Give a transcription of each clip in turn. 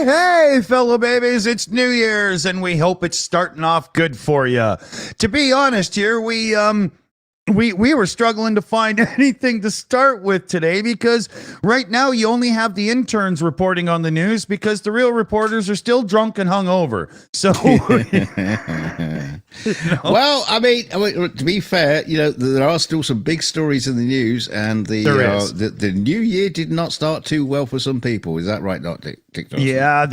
Hey, fellow babies, it's New Year's, and we hope it's starting off good for you. To be honest here, we were struggling to find anything to start with today because right now you only have the interns reporting on the news because the real reporters are still drunk and hungover. So, Well, I mean, to be fair, there are still some big stories in the news, and the new year did not start too well for some people. Is that right, Dick Dawson? Yeah,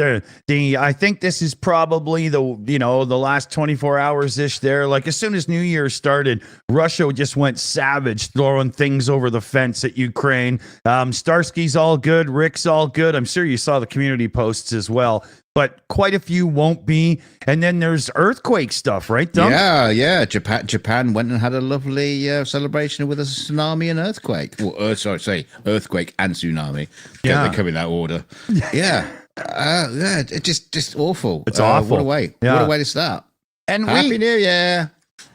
I think this is probably the last 24 hours ish. There, like as soon as New Year started, Russia just went savage, throwing things over the fence at Ukraine. Starsky's all good, Rick's all good. I'm sure you saw the community dosts as well, but quite a few won't be. And then there's earthquake stuff, right, Dunk? Yeah. Japan went and had a lovely celebration with a tsunami and earthquake. Well, earthquake and tsunami. Yeah, they come in that order. Yeah. It's just awful. It's awful. What a way. Yeah. What a way to start. And Happy New Year.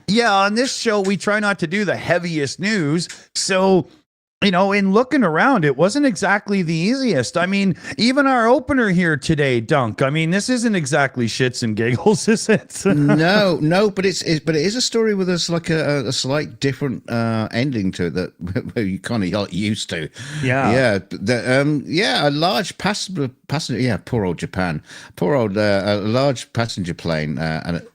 Yeah, on this show, we try not to do the heaviest news. So, in looking around, it wasn't exactly the easiest. I mean, even our opener here today, Dunk, I mean, this isn't exactly shits and giggles, is it? No, but it is a story with a slight different ending to it that you kind of got used to. Yeah. A large passenger. Yeah, poor old Japan. Poor old a large passenger plane and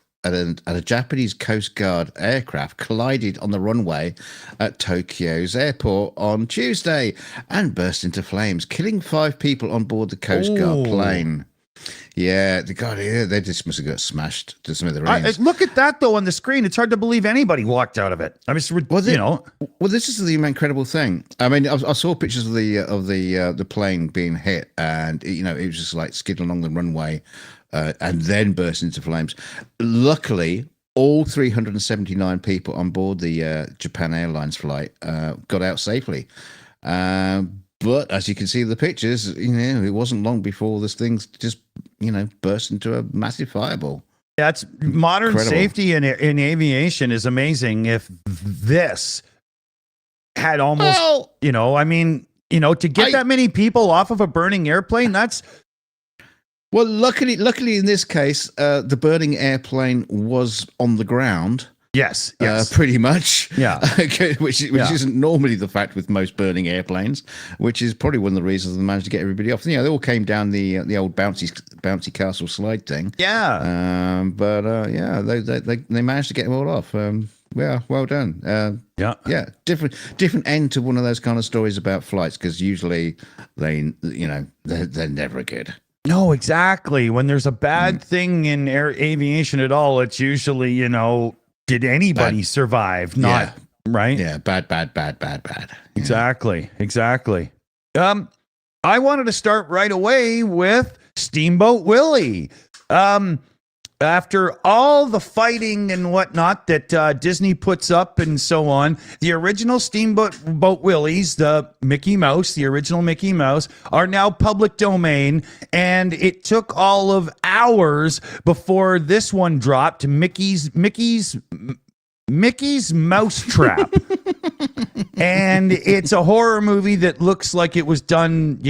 a Japanese Coast Guard aircraft collided on the runway at Tokyo's airport on Tuesday and burst into flames, killing 5 people on board the Coast Guard plane. Yeah, they just must have got smashed to smithereens. Look at that, though, on the screen. It's hard to believe anybody walked out of it. I mean, Well, this is the incredible thing. I mean, I saw pictures of the plane being hit, and it was just like skidding along the runway. And then burst into flames. Luckily, all 379 people on board the Japan Airlines flight got out safely. But as you can see in the pictures, it wasn't long before this thing just, burst into a massive fireball. That's modern Incredible. Safety in aviation is amazing. If this had almost, to get that many people off of a burning airplane, that's... Well, luckily in this case, the burning airplane was on the ground. Yes. Pretty much. Yeah. which isn't normally the fact with most burning airplanes, which is probably one of the reasons they managed to get everybody off. They all came down the old bouncy castle slide thing. Yeah. They managed to get them all off. Yeah, well done. Yeah, different end to one of those kind of stories about flights, because usually they're never good. No, exactly. When there's a bad thing in aviation at all, it's usually, did anybody survive? Not, right? Yeah, bad. Exactly. I wanted to start right away with Steamboat Willie. After all the fighting and whatnot that Disney puts up and so on, the original Steamboat Willies, the original Mickey Mouse, are now public domain. And it took all of hours before this one dropped, Mickey's Mousetrap. And it's a horror movie that looks like it was done,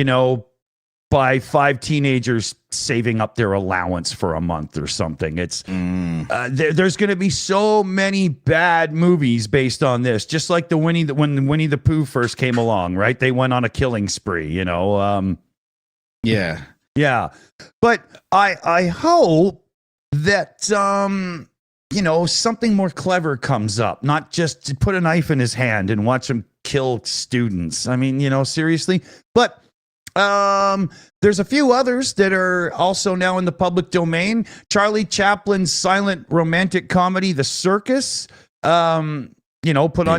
by 5 teenagers saving up their allowance for a month or something. It's there's going to be so many bad movies based on this, just like when Winnie the Pooh first came along, right? They went on a killing spree, Yeah. But I hope that something more clever comes up, not just to put a knife in his hand and watch him kill students. I mean, seriously. But there's a few others that are also now in the public domain. Charlie Chaplin's silent romantic comedy, The Circus. Put on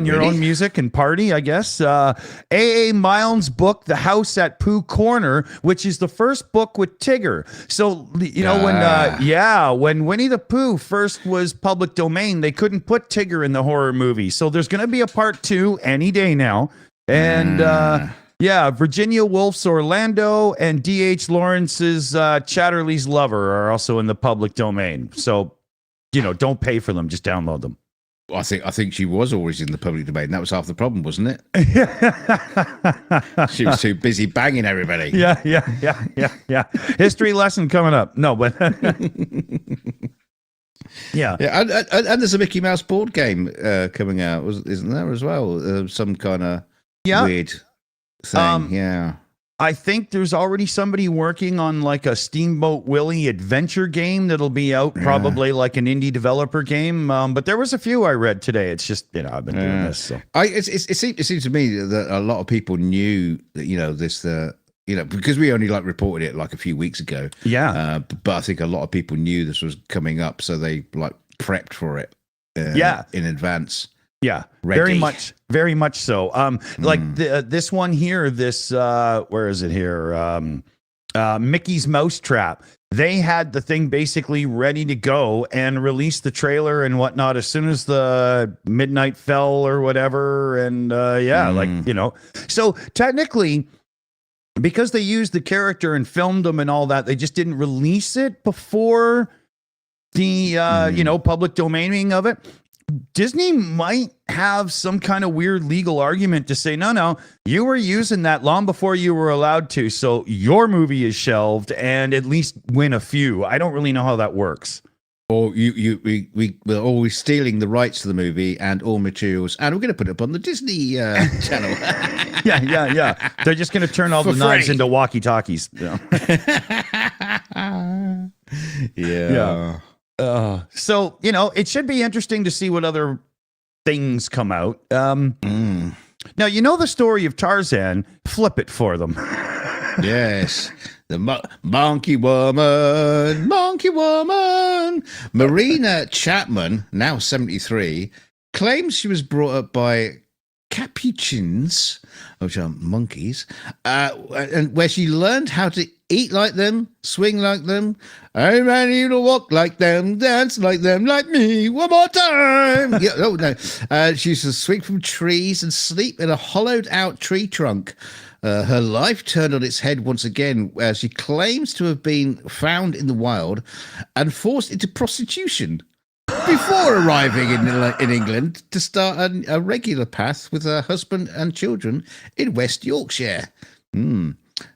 your own music and party, I guess. A.A. Miles' book, The House at Pooh Corner, which is the first book with Tigger. So, when Winnie the Pooh first was public domain, they couldn't put Tigger in the horror movie. So there's going to be a part 2 any day now. And, Virginia Woolf's Orlando and D.H. Lawrence's Chatterley's Lover are also in the public domain. So, don't pay for them, just download them. I think she was always in the public domain. That was half the problem, wasn't it? She was too busy banging everybody. Yeah. History lesson coming up. No, but yeah. And there's a Mickey Mouse board game coming out, isn't there as well? Some kind of weird thing. Yeah. I think there's already somebody working on like a Steamboat Willie adventure game that'll be out probably like an indie developer game. But there was a few I read today. It's just, I've been doing this. So. It seems to me that a lot of people knew that, this, because we only like reported it like a few weeks ago. Yeah. But I think a lot of people knew this was coming up. So they like prepped for it in advance. Yeah, ready. very much so. Like this one here, where is it here? Mickey's Mousetrap. They had the thing basically ready to go and release the trailer and whatnot as soon as the midnight fell or whatever. And so technically, because they used the character and filmed them and all that, they just didn't release it before the public domaining of it. Disney might have some kind of weird legal argument to say, no, you were using that long before you were allowed to, so your movie is shelved and at least win a few. I don't really know how that works. Or we're always stealing the rights to the movie and all materials, and we're going to put it up on the Disney channel. Yeah. They're just going to turn all the knives into walkie-talkies. Yeah. So, it should be interesting to see what other things come out. Now, the story of Tarzan. Flip it for them. Yes. The monkey woman. Marina Chapman, now 73, claims she was brought up by Capuchins, which are monkeys, and where she learned how to eat like them, swing like them, I'm ready to walk like them, dance like them, like me, one more time. She used to swing from trees and sleep in a hollowed out tree trunk. Her life turned on its head once again, where she claims to have been found in the wild and forced into prostitution before arriving in England to start a regular path with her husband and children in West Yorkshire.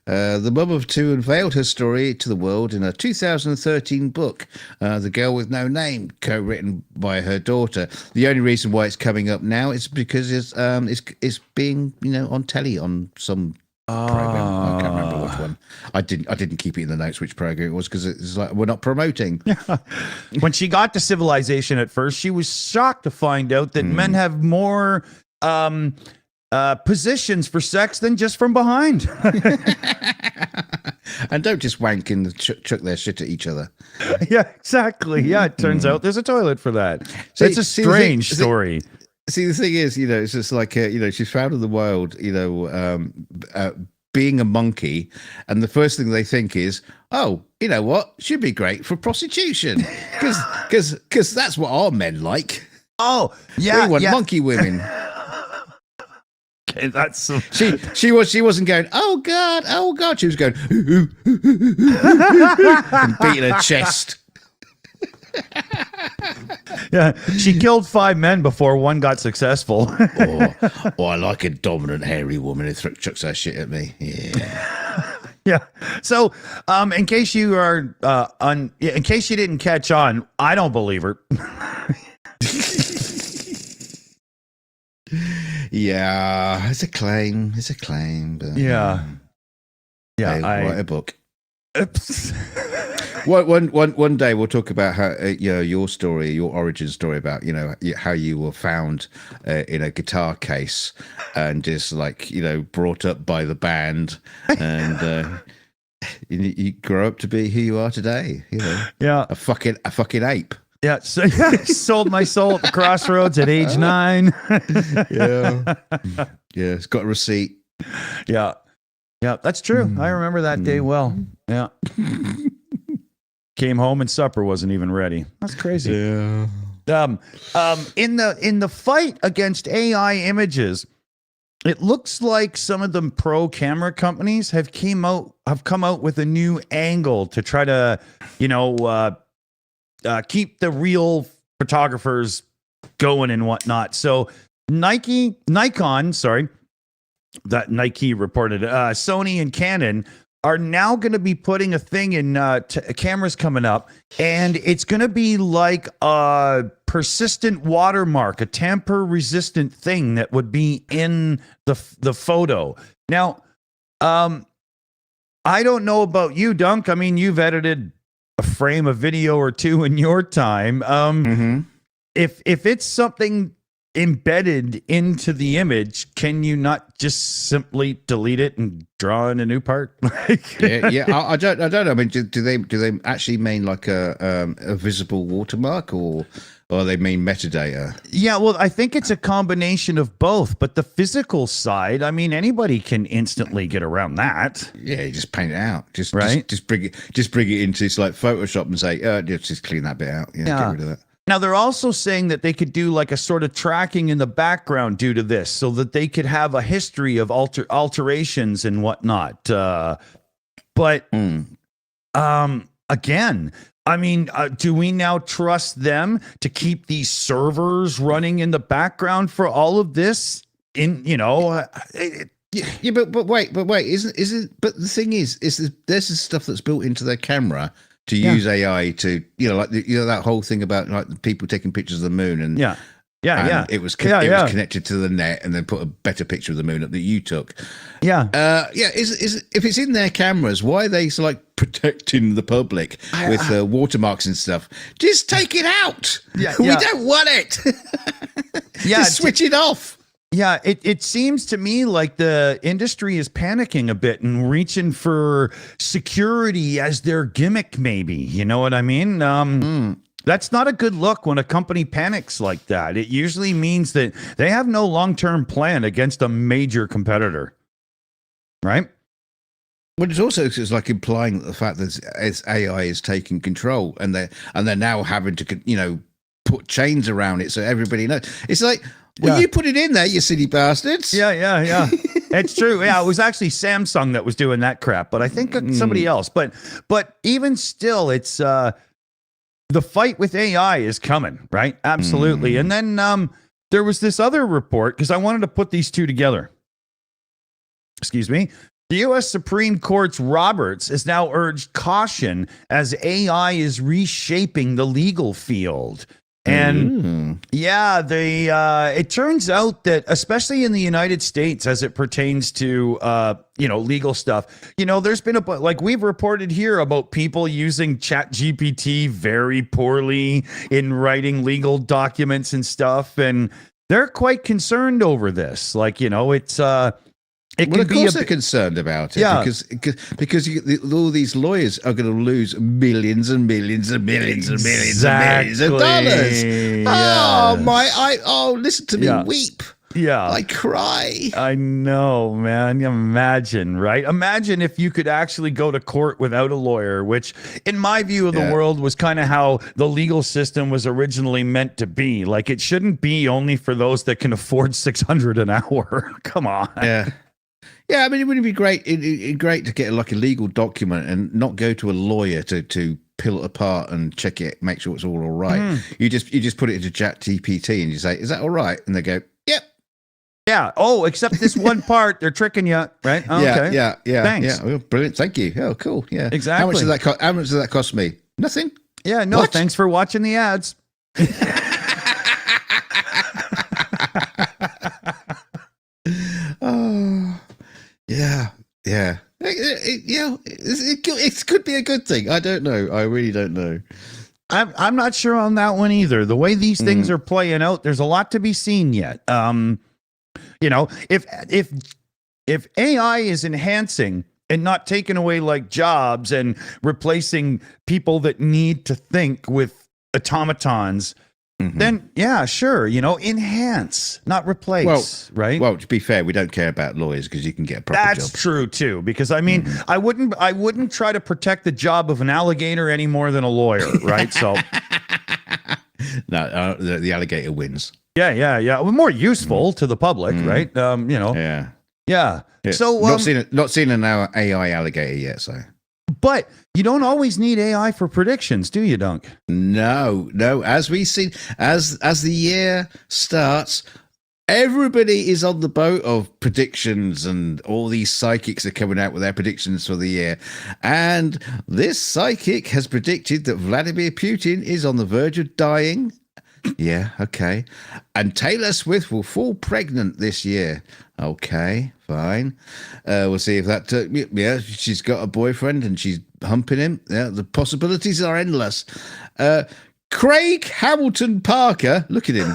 The mum of two unveiled her story to the world in a 2013 book, The Girl with No Name, co-written by her daughter. The only reason why it's coming up now is because it's being on telly on some program. I can't remember which one. I didn't keep it in the notes which program it was because it's like we're not promoting. When she got to Civilization at first, she was shocked to find out that men have more positions for sex than just from behind. And don't just wank and chuck their shit at each other. Yeah, exactly. Yeah, it turns out there's a toilet for that. So it's a strange story. See, the thing is, it's just like, she's found in the wild, being a monkey. And the first thing they think is, oh, you know what? She'd be great for prostitution. Because that's what our men like. Oh, yeah. We want monkey women. Okay, that's some... she wasn't going, oh God. She was going, and beating her chest. Yeah, she killed 5 men before one got successful. I like a dominant hairy woman who chucks her shit at me. Yeah. Yeah. So, in case you are in case you didn't catch on, I don't believe her. Yeah, it's a claim. But, yeah. Write a book. One day we'll talk about how your story, your origin story about how you were found in a guitar case and just brought up by the band and you grow up to be who you are today. Yeah, a fucking ape. Yeah, so sold my soul at the crossroads at age 9. Yeah, it's got a receipt. Yeah, that's true. I remember that day well. Yeah. Came home and supper wasn't even ready. That's crazy. Yeah. In the fight against AI images, it looks like some of the pro camera companies have come out with a new angle to try to, keep the real photographers going and whatnot. So Nikon, sorry, that Nike reported, Sony and Canon are now going to be putting a thing in cameras coming up, and it's going to be like a persistent watermark, a tamper-resistant thing that would be in the photo. Now, I don't know about you, Dunk. I mean, you've edited a frame of video or two in your time. If it's something embedded into the image, can you not just simply delete it and draw in a new part? I don't know. I mean, do they actually mean like a visible watermark, or they mean metadata? Yeah, well, I think it's a combination of both. But the physical side, I mean, anybody can instantly get around that. Yeah, you just paint it out. Just bring it into like Photoshop and say, just clean that bit out. Yeah, get rid of that. Now, they're also saying that they could do like a sort of tracking in the background due to this, so that they could have a history of alterations and whatnot. But again, I mean, do we now trust them to keep these servers running in the background for all of this? Yeah, but wait, isn't? But the thing is there's stuff that's built into their camera to use AI to, like that whole thing about like the people taking pictures of the moon and it was connected to the net and then put a better picture of the moon up that you took. Is if it's in their cameras, why are they like protecting the public with watermarks and stuff? Just take it out. We don't want it. Just switch it off. Yeah, it seems to me like the industry is panicking a bit and reaching for security as their gimmick, maybe. You know what I mean? That's not a good look when a company panics like that. It usually means that they have no long-term plan against a major competitor, right? But it's like implying that the fact that as AI is taking control and they're now having to put chains around it so everybody knows. It's like, well, you put it in there, you silly bastards. Yeah. It's true. Yeah, it was actually Samsung that was doing that crap, but I think somebody else. But even still, it's the fight with AI is coming, right? Absolutely. And then there was this other report, because I wanted to put these two together. Excuse me. The U.S. Supreme Court's Roberts has now urged caution as AI is reshaping the legal field. And it turns out that, especially in the United States, as it pertains to legal stuff, there's been we've reported here about people using ChatGPT very poorly in writing legal documents and stuff, and they're quite concerned over this. Of course they're concerned about it, because all these lawyers are going to lose millions and millions and millions and millions and millions of dollars. Listen to me weep. Yeah. I cry. I know, man. Imagine, right? Imagine if you could actually go to court without a lawyer, which in my view of the world was kind of how the legal system was originally meant to be. Like, it shouldn't be only for those that can afford $600 an hour. Come on. Yeah, I mean, it would be great. Great to get like a legal document and not go to a lawyer to peel it apart and check it, make sure it's all right. You just put it into ChatGPT and you say, "Is that all right?" And they go, "Yep." Yeah. Oh, except this one part, they're tricking you, right? Oh, okay. Yeah. Thanks. Yeah. Well, brilliant. Thank you. Oh, cool. Yeah. Exactly. How much does that cost me? Nothing. Yeah. No. What? Thanks for watching the ads. Oh. Yeah. It could be a good thing. I don't know. I really don't know. I'm not sure on that one either. The way these things are playing out, there's a lot to be seen yet. If AI is enhancing and not taking away like jobs and replacing people that need to think with automatons, then sure, enhance, not replace, right? Well, to be fair, we don't care about lawyers because you can get a proper job. That's true too, because I mean, I wouldn't try to protect the job of an alligator any more than a lawyer, right? So, no, the alligator wins. Yeah. Well, more useful to the public, right? Yeah. So, not seen an AI alligator yet, so. But you don't always need AI for predictions, do you, Dunk? No. As we see, as the year starts, everybody is on the boat of predictions, and all these psychics are coming out with their predictions for the year. And this psychic has predicted that Vladimir Putin is on the verge of dying. Yeah, okay. And Taylor Swift will fall pregnant this year. Okay, fine. We'll see if that yeah, she's got a boyfriend and she's humping him. Yeah, the possibilities are endless. Craig Hamilton Parker, look at him.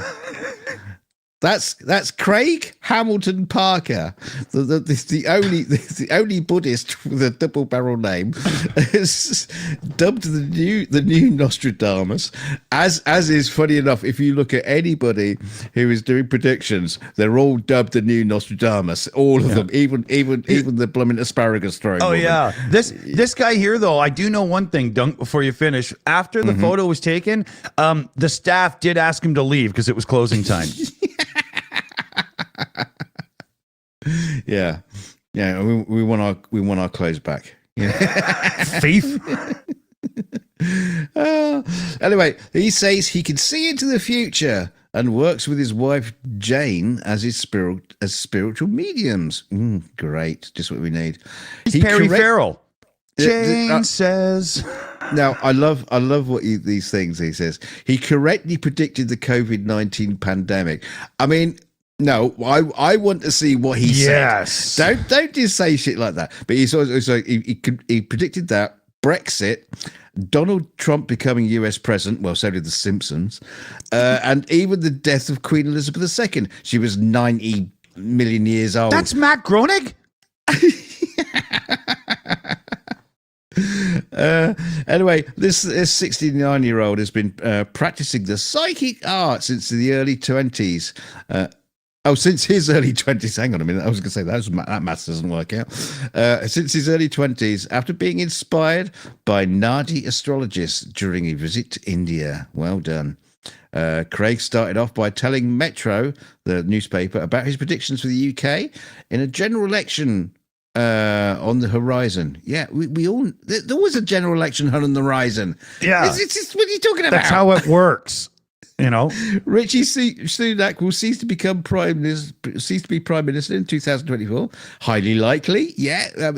That's Craig Hamilton Parker, the only Buddhist with a double barrel name, is dubbed the new Nostradamus. As is funny enough, if you look at anybody who is doing predictions, they're all dubbed the new Nostradamus. All of them, even the blooming asparagus throwing. Oh woman. yeah, this guy here though, I do know one thing, Dunk. Before you finish, after the photo was taken, the staff did ask him to leave because it was closing time. Yeah. We want our clothes back. Yeah. Thief. Anyway, he says he can see into the future and works with his wife Jane as his spiritual mediums. Great, just what we need. He's Perry Farrell. Jane says. Now, I love what these things he says. He correctly predicted the COVID-19 pandemic. I mean, no, I want to see what he said. Don't just say shit like that. But he predicted that Brexit, Donald Trump becoming US president. Well, so did the Simpsons, and even the death of Queen Elizabeth II. She was 90 million years old. That's Matt Groening. Anyway, this 69-year-old has been practicing the psychic art since the early 20s. Since his early 20s. Hang on a minute. I was going to say that maths doesn't work out. Since his early 20s, after being inspired by Nadi astrologists during a visit to India. Well done. Craig started off by telling Metro, the newspaper, about his predictions for the UK in a general election on the horizon. Yeah, we all. There was a general election on the horizon. Yeah. It's just, what are you talking about? That's how it works. You know, Richie Sunak will cease to be prime minister in 2024. Highly likely. Yeah,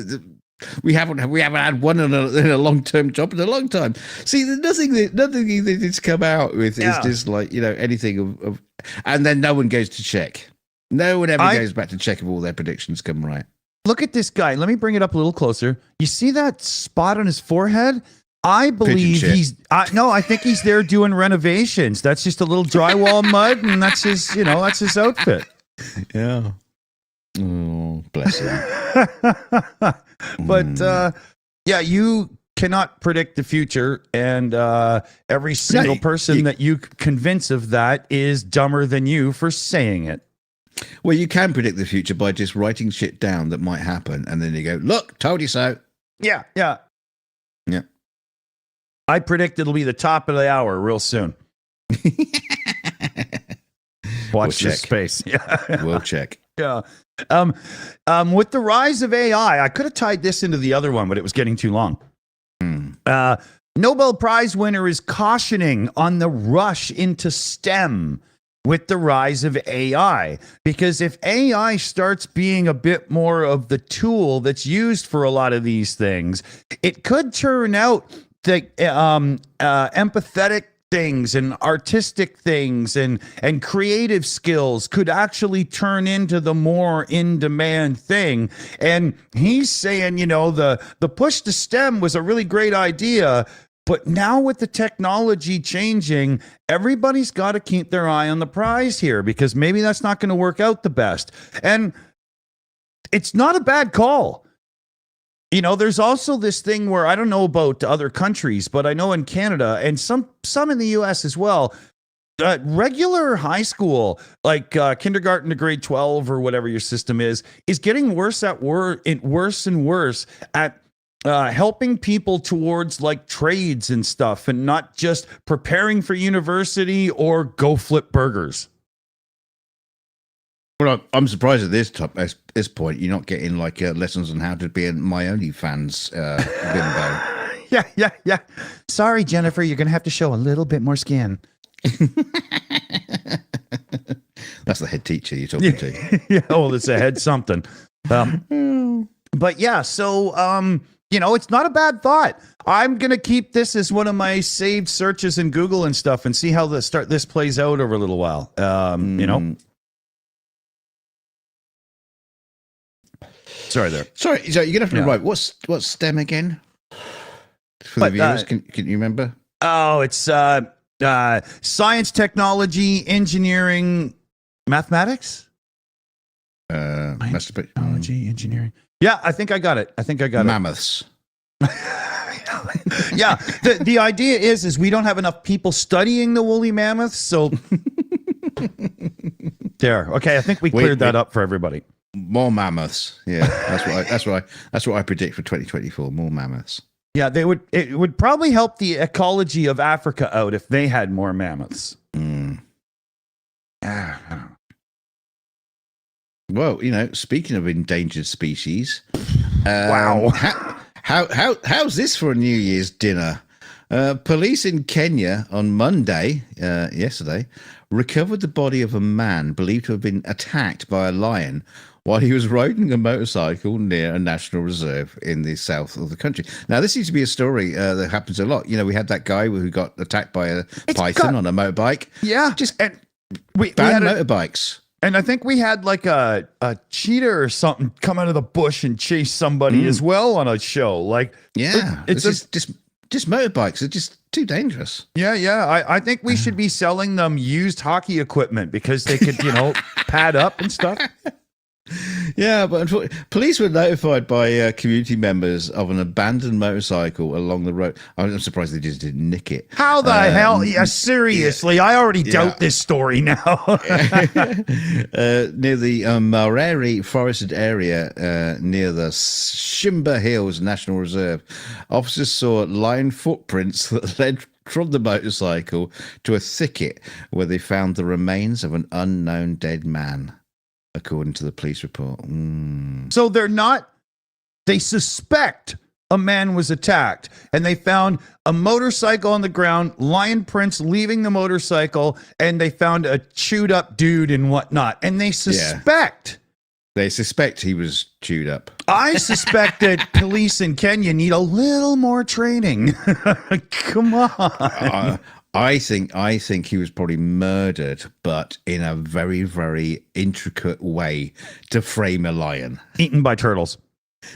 we haven't had one in a long-term job in a long time. See, nothing that's come out with is just like, anything of, and then no one goes to check. No one ever goes back to check if all their predictions come right. Look at this guy. Let me bring it up a little closer. You see that spot on his forehead? I believe I think he's there doing renovations. That's just a little drywall mud, and that's his outfit. Yeah. Oh, bless him. But you cannot predict the future, and every single person that you convince of that is dumber than you for saying it. Well, you can predict the future by just writing shit down that might happen, and then you go, "Look, told you so." Yeah. I predict it'll be the top of the hour real soon. Watch this space. Yeah. We'll check. Yeah. With the rise of AI, I could have tied this into the other one, but it was getting too long. Nobel Prize winner is cautioning on the rush into STEM with the rise of AI. Because if AI starts being a bit more of the tool that's used for a lot of these things, it could turn out that empathetic things and artistic things and creative skills could actually turn into the more in-demand thing. And he's saying, the push to STEM was a really great idea, but now with the technology changing, everybody's got to keep their eye on the prize here, because maybe that's not going to work out the best. And it's not a bad call. There's also this thing where, I don't know about other countries, but I know in Canada and some in the US as well, regular high school, like kindergarten to grade 12 or whatever your system is getting worse and worse at helping people towards like trades and stuff, and not just preparing for university or go flip burgers. Well, I'm surprised at this point you're not getting like lessons on how to be my OnlyFans bimbo. Yeah. Sorry, Jennifer, you're going to have to show a little bit more skin. That's the head teacher you're talking to. Yeah, well, it's a head something. But yeah, so, it's not a bad thought. I'm going to keep this as one of my saved searches in Google and stuff and see how this plays out over a little while. Sorry there. Sorry, so you're going to have to write, what's STEM again? For the viewers, can you remember? Oh, it's science, technology, engineering, mathematics? Technology, engineering. Yeah, I think I got it. Mammoths. Yeah, the idea is we don't have enough people studying the woolly mammoths, so there. Okay, I think we cleared that up for everybody. More mammoths. Yeah, that's what I predict for 2024. More mammoths. Yeah, it would probably help the ecology of Africa out if they had more mammoths. Well, speaking of endangered species, wow. How's this for a New Year's dinner? Police in Kenya on Monday, yesterday, recovered the body of a man believed to have been attacked by a lion while he was riding a motorcycle near a national reserve in the south of the country. Now, this seems to be a story that happens a lot. We had that guy who got attacked by a python on a motorbike. Yeah. We had motorbikes. And I think we had like a cheetah or something come out of the bush and chase somebody as well on a show. Like, it's just motorbikes. They're just too dangerous. Yeah. I think we should be selling them used hockey equipment because they could, pad up and stuff. Yeah, but police were notified by community members of an abandoned motorcycle along the road. I'm surprised they just didn't nick it. How the hell? Yeah, seriously, I already doubt this story now. Near the Mareri forested area near the Shimba Hills National Reserve, officers saw lion footprints that led from the motorcycle to a thicket where they found the remains of an unknown dead man, according to the police report. So they suspect a man was attacked, and they found a motorcycle on the ground, lion prints leaving the motorcycle, and they found a chewed up dude and whatnot. And they suspect. They suspect he was chewed up. I suspect that police in Kenya need a little more training. Come on. I think he was probably murdered, but in a very, very intricate way to frame a lion. Eaten by turtles.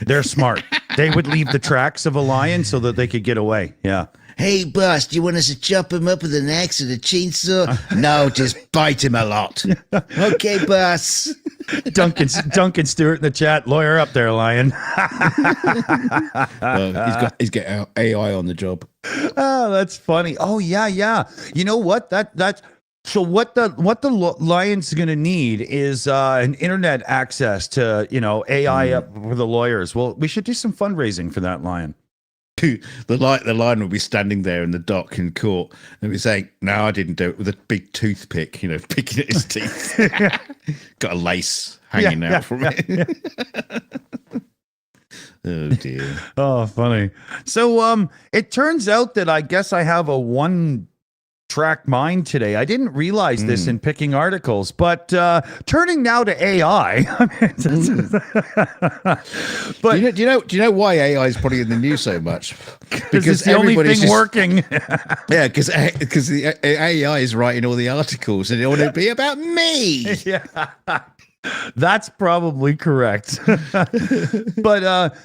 They're smart. They would leave the tracks of a lion so that they could get away. Yeah. Hey, boss, do you want us to chop him up with an axe and a chainsaw? No, just bite him a lot. Okay, boss. Duncan Stewart in the chat. Lawyer up there, lion. He's got AI on the job. Oh, that's funny. Oh, yeah. You know what? So what the lion's going to need is an internet access to, AI up for the lawyers. Well, we should do some fundraising for that lion. The lion will be standing there in the dock in court and be saying, "No, I didn't do it," with a big toothpick, picking at his teeth. Got a lace hanging out from it. Oh dear. Oh, funny. So it turns out that I guess I have a one-track mind today. I didn't realize this in picking articles, but turning now to AI. But do you know why AI is probably in the news so much? Because it's the only thing working. Yeah, because the AI is writing all the articles and it ought to be about me. Yeah. That's probably correct. But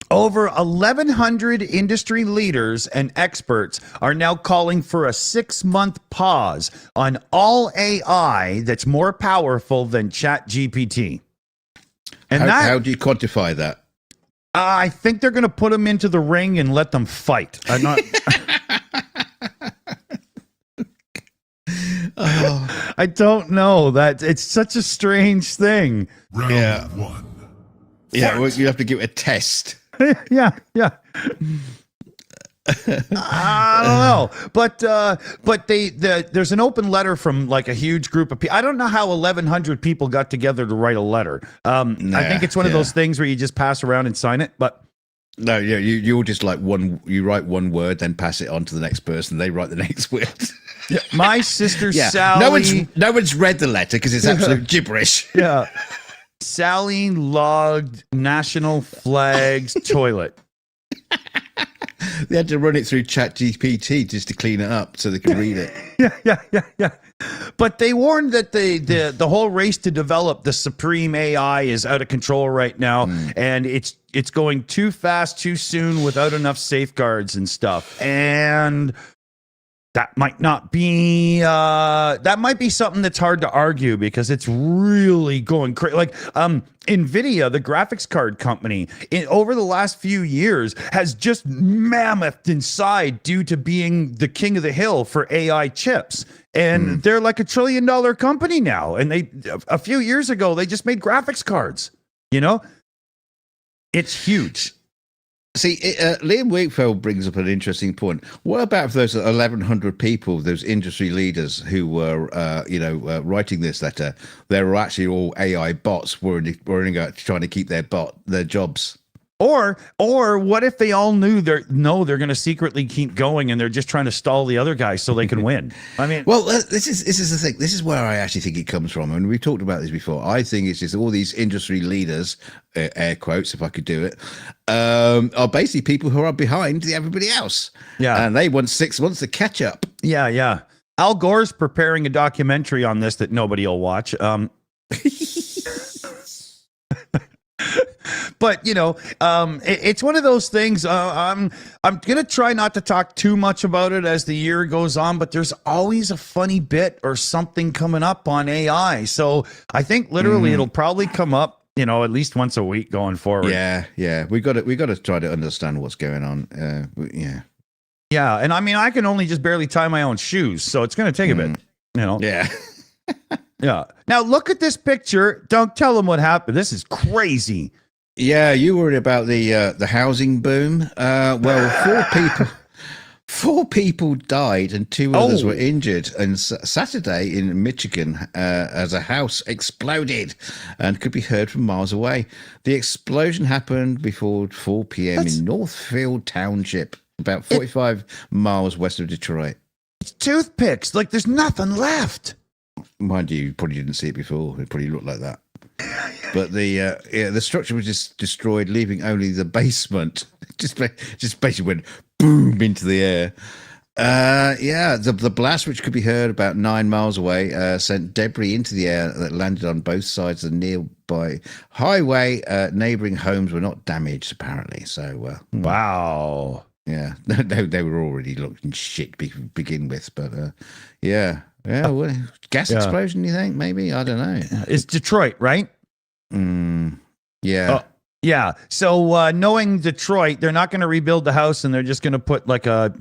over 1,100 industry leaders and experts are now calling for a 6-month pause on all AI that's more powerful than ChatGPT. And how do you quantify that? I think they're going to put them into the ring and let them fight. I'm not. I don't know. That it's such a strange thing. Round one. Yeah, well, you have to give it a test. Yeah. I don't know, but there's an open letter from like a huge group of people. I don't know how 1,100 people got together to write a letter. I think it's one of those things where you just pass around and sign it. But no, yeah, you're just like you write one word, then pass it on to the next person. They write the next word. Yeah, my sister Sally. No one's read the letter because it's absolute gibberish. Yeah, Sally logged national flags toilet. They had to run it through ChatGPT just to clean it up so they could read it. Yeah. But they warned that the whole race to develop the supreme AI is out of control right now, and it's going too fast, too soon, without enough safeguards and stuff. And that might not be that might be something that's hard to argue because it's really going crazy. Like Nvidia, the graphics card company, over the last few years has just mammoth inside due to being the king of the hill for AI chips. And they're like $1 trillion company now. And a few years ago, they just made graphics cards. You know, it's huge. See, Liam Wakefield brings up an interesting point. What about those 1,100 people, those industry leaders who were, writing this letter? They were actually all AI bots worrying about trying to keep their jobs. Or what if they all knew they're going to secretly keep going and they're just trying to stall the other guy so they can win? I mean, well, this is the thing. This is where I actually think it comes from. And we've talked about this before. I think it's just all these industry leaders, air quotes, if I could do it, are basically people who are behind everybody else. Yeah, and they want 6 months to catch up. Yeah. Al Gore's preparing a documentary on this that nobody will watch. But it's one of those things. I'm gonna try not to talk too much about it as the year goes on. But there's always a funny bit or something coming up on AI. So I think literally it'll probably come up, at least once a week going forward. Yeah. We got to try to understand what's going on. Yeah, and I mean I can only just barely tie my own shoes, so it's gonna take a bit. Yeah. Yeah. Now look at this picture. Don't tell them what happened. This is crazy. Yeah, you worried about the housing boom. Well, four people died and 2 others were injured. And Saturday in Michigan, as a house exploded and could be heard from miles away. The explosion happened before 4 p.m. in Northfield Township, about 45 miles west of Detroit. It's toothpicks. Like there's nothing left. Mind you probably didn't see it before. It probably looked like that. But the structure was just destroyed, leaving only the basement. Just basically went boom into the air. The blast, which could be heard about 9 miles away, sent debris into the air that landed on both sides of the nearby highway. Neighboring homes were not damaged, apparently. So, wow. Yeah, they were already looking shit to begin with, but yeah. Well, gas explosion, you think? Maybe? I don't know. It's Detroit, right? Yeah. Yeah. So knowing Detroit, they're not going to rebuild the house and they're just going to put like a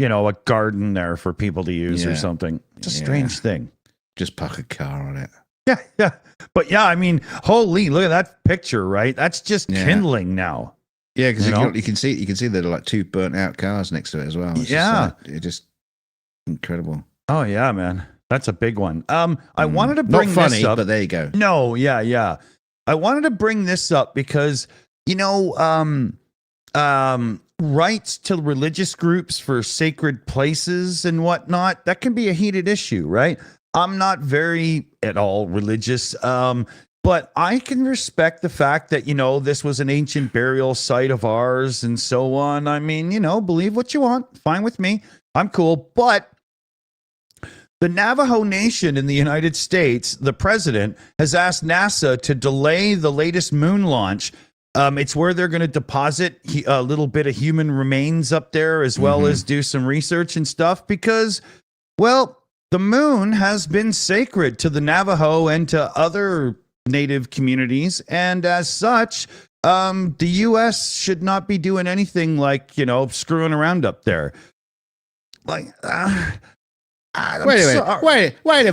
garden there for people to use or something. It's a strange thing. Just park a car on it. Yeah. But yeah, I mean, holy, look at that picture, right? That's just kindling now. Yeah, because you can see there are like 2 burnt out cars next to it as well. It's it's just incredible. Oh yeah, man. That's a big one. I wanted to bring Not funny, this up. But there you go. No, yeah. I wanted to bring this up because, rights to religious groups for sacred places and whatnot, that can be a heated issue, right? I'm not very at all religious, but I can respect the fact that, this was an ancient burial site of ours and so on. I mean, believe what you want. Fine with me. I'm cool. But the Navajo Nation in the United States, the president has asked NASA to delay the latest moon launch. It's where they're going to deposit a little bit of human remains up there as well as do some research and stuff because, well, the moon has been sacred to the Navajo and to other native communities. And as such, the U.S. should not be doing anything like, screwing around up there. Like, Wait a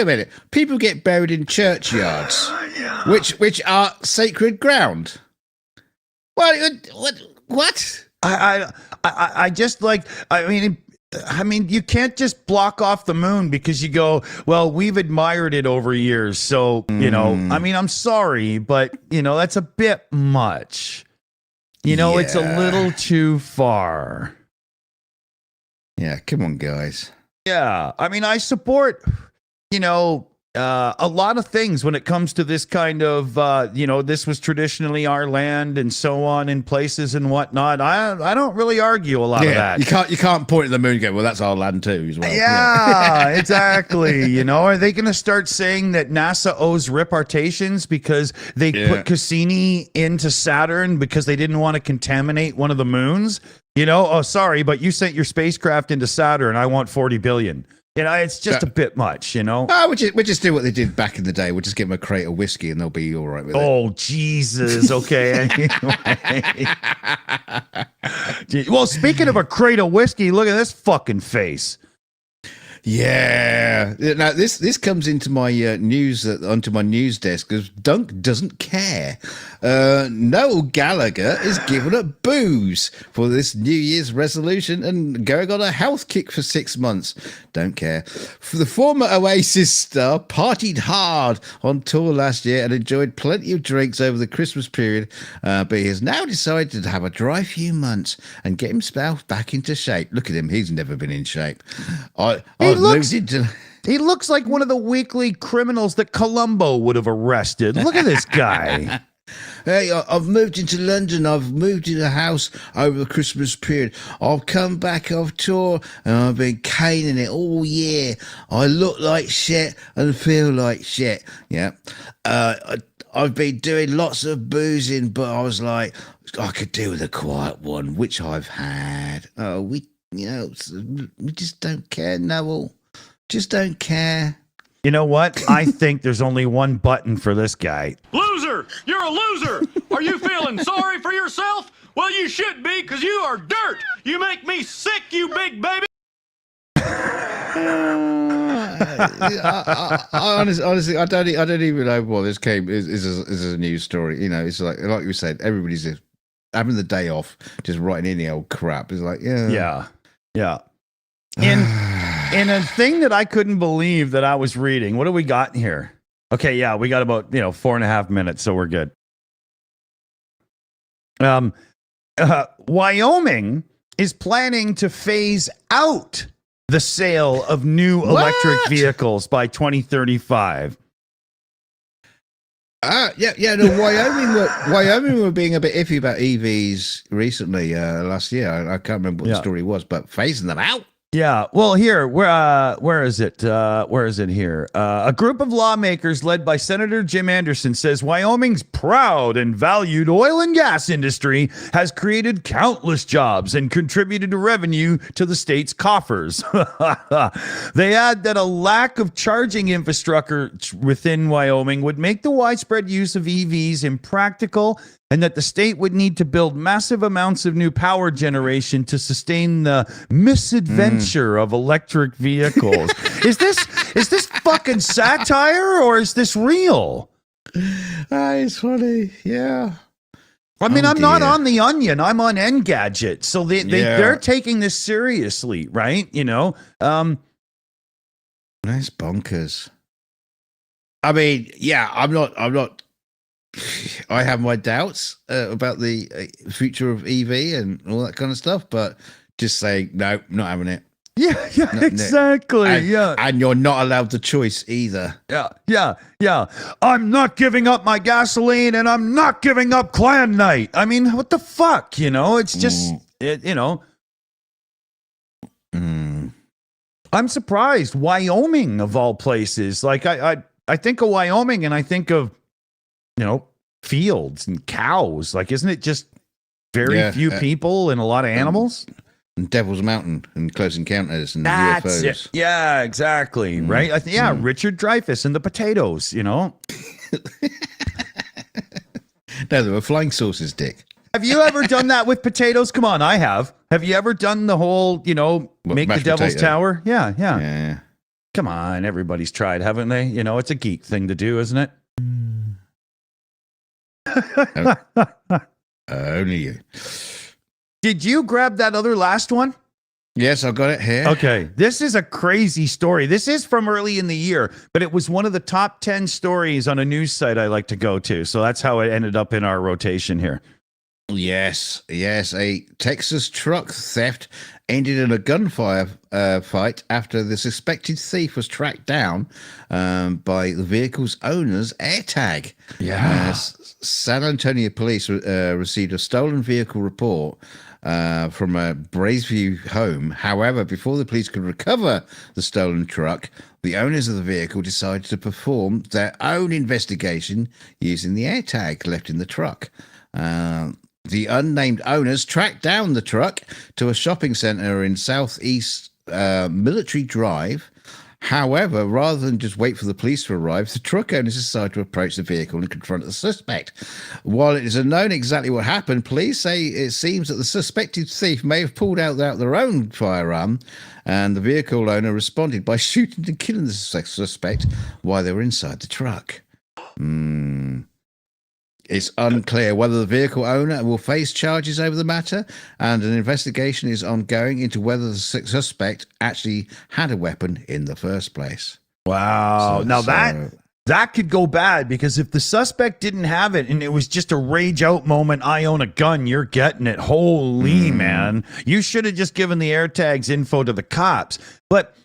minute. People get buried in churchyards, which are sacred ground. What? I just like, I mean, you can't just block off the moon because you go, well, we've admired it over years. So, you know, I mean, I'm sorry, but, you know, that's a bit much. You know, it's a little too far. Yeah, come on, guys. Yeah. I mean, I support, you know, a lot of things when it comes to this kind of, you know, this was traditionally our land and so on in places and whatnot. I don't really argue a lot of that. You can't point at the moon and go, well, that's our land too as well. Yeah, exactly. You know, are they going to start saying that NASA owes reparations because they put Cassini into Saturn because they didn't want to contaminate one of the moons? You know, oh, sorry, but you sent your spacecraft into Saturn. I want 40 billion. You know, it's just a bit much, you know? Oh, we'll just do what they did back in the day. We'll just give them a crate of whiskey and they'll be all right with it. Oh, Jesus. Okay. Well, speaking of a crate of whiskey, look at this fucking face. Yeah. Now this comes into my onto my news desk because Dunk doesn't care. Noel Gallagher is giving up booze for this New Year's resolution and going on a health kick for 6 months. Don't care. For the former Oasis star partied hard on tour last year and enjoyed plenty of drinks over the Christmas period, but he has now decided to have a dry few months and get himself back into shape. Look at him. He's never been in shape. He looks like one of the weekly criminals that Columbo would have arrested. Look at this guy. Hey, I've moved into London. I've moved in a house over the Christmas period. I've come back off tour and I've been caning it all year. I look like shit and feel like shit. Yeah. I've been doing lots of boozing, but I was like, I could do with a quiet one, which I've had. Oh, we just don't care, Noel. Just don't care. You know what? I think there's only one button for this guy. Loser! You're a loser! Are you feeling sorry for yourself? Well, you should be, because you are dirt! You make me sick, you big baby! Honestly, I don't even know what this came is a news story. You know, it's like we said, everybody's just having the day off, just writing in the old crap. It's like, yeah. In a thing that I couldn't believe that I was reading, what do we got here? Okay, yeah, we got about 4.5 minutes, so we're good. Wyoming is planning to phase out the sale of new electric vehicles by 2035. No, Wyoming were being a bit iffy about EVs recently, last year. I can't remember what the story was, but phasing them out. Yeah, well, here, where is it? Where is it here? A group of lawmakers led by Senator Jim Anderson says Wyoming's proud and valued oil and gas industry has created countless jobs and contributed to revenue to the state's coffers. They add that a lack of charging infrastructure within Wyoming would make the widespread use of EVs impractical, and that the state would need to build massive amounts of new power generation to sustain the misadventure of electric vehicles. Is this fucking satire or is this real? It's funny, yeah. I mean, I'm not on The Onion. I'm on Engadget. So they're taking this seriously, right? Nice bonkers. I mean, yeah, I'm not. I have my doubts about the future of EV and all that kind of stuff, but just saying, no, not having it. Yeah, exactly. And you're not allowed the choice either. Yeah. I'm not giving up my gasoline and I'm not giving up clan night. I mean, what the fuck? It's just, I'm surprised. Wyoming, of all places. Like, I think of Wyoming and I think of, fields and cows. Like, isn't it just very few people and a lot of animals? And Devil's Mountain and Close Encounters and That's UFOs. It. Yeah, exactly. Right? Richard Dreyfuss and the potatoes, No, there were flying saucers, Dick. Have you ever done that with potatoes? Come on, I have. Have you ever done the whole, make the Devil's Tower? Yeah. Come on, everybody's tried, haven't they? It's a geek thing to do, isn't it? Only you. Did you grab that other last one? Yes, I've got it here. Okay. This is a crazy story. This is from early in the year, but it was one of the top 10 stories on a news site I like to go to. So that's how it ended up in our rotation here. Yes. A Texas truck theft ended in a gunfire fight after the suspected thief was tracked down by the vehicle's owner's AirTag. Yeah. San Antonio police received a stolen vehicle report from a Braesview home. However, before the police could recover the stolen truck, the owners of the vehicle decided to perform their own investigation using the AirTag left in the truck. The unnamed owners tracked down the truck to a shopping center in Southeast Military Drive. However, rather than just wait for the police to arrive, the truck owners decided to approach the vehicle and confront the suspect. While it is unknown exactly what happened, police say it seems that the suspected thief may have pulled out their own firearm, and the vehicle owner responded by shooting and killing the suspect while they were inside the truck. It's unclear whether the vehicle owner will face charges over the matter, and an investigation is ongoing into whether the suspect actually had a weapon in the first place. Wow. That could go bad, because if the suspect didn't have it and it was just a rage out moment, I own a gun, you're getting it. Holy man. You should have just given the AirTags info to the cops. But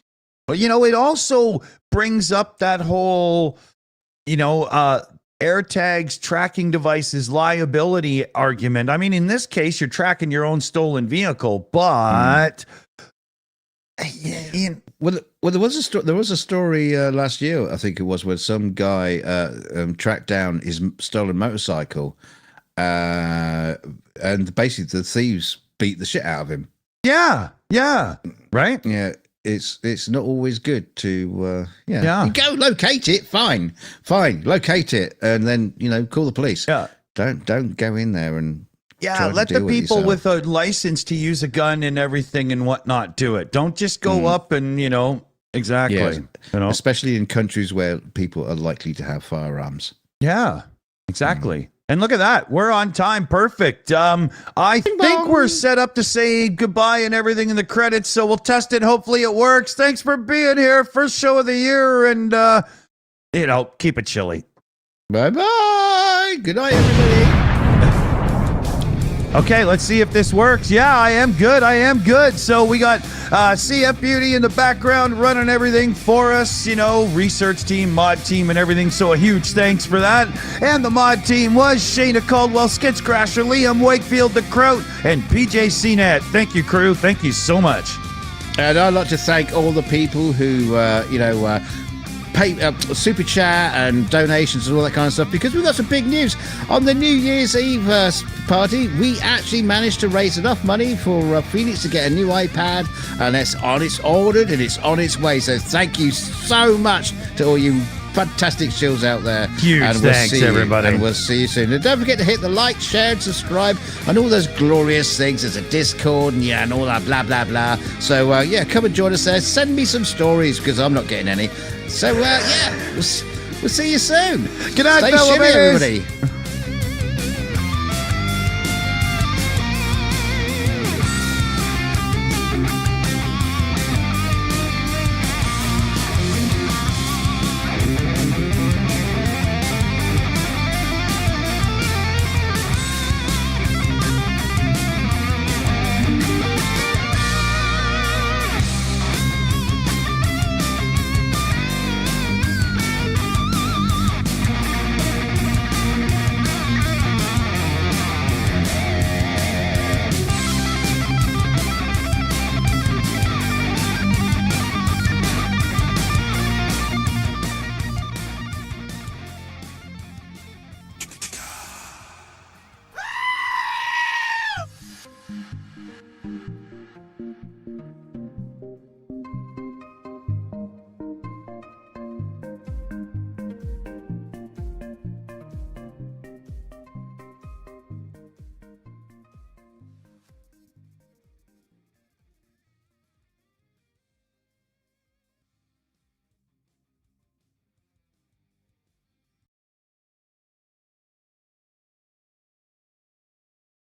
it also brings up that whole, AirTags, tracking devices, liability argument. I mean, in this case, you're tracking your own stolen vehicle, but Well, there was a story last year, I think it was, where some guy tracked down his stolen motorcycle, and basically the thieves beat the shit out of him. yeah, right? Yeah. It's not always good to Yeah. You go locate it, fine, locate it, and then call the police. Yeah. Don't go in there and try to let the deal with people yourself. with a license to use a gun and everything and whatnot do it. Don't just go up and exactly. Yeah. Especially in countries where people are likely to have firearms. Yeah, exactly. And look at that. We're on time. Perfect. I think we're set up to say goodbye and everything in the credits, so we'll test it. Hopefully it works. Thanks for being here. First show of the year, and, keep it chilly. Bye-bye. Good night, everybody. Okay, let's see if this works. Yeah, I am good. So we got CF Beauty in the background running everything for us, research team, mod team, and everything. So a huge thanks for that. And the mod team was Shayna Caldwell, Skitscrasher, Liam Wakefield, The Kraut, and PJ CNET. Thank you, crew. Thank you so much. And I'd like to thank all the people who, pay super chat and donations and all that kind of stuff, because we've got some big news. On the New Year's Eve party, we actually managed to raise enough money for Phoenix to get a new iPad, and it's ordered and it's on its way. So thank you so much to all you fantastic Shills out there. Huge thanks, everybody. And we'll see you soon. And don't forget to hit the like, share, and subscribe, and all those glorious things. There's a Discord and all that blah, blah, blah. So, come and join us there. Send me some stories, because I'm not getting any. So, we'll see you soon. Good night, Stay fellow shimmy, babies. everybody.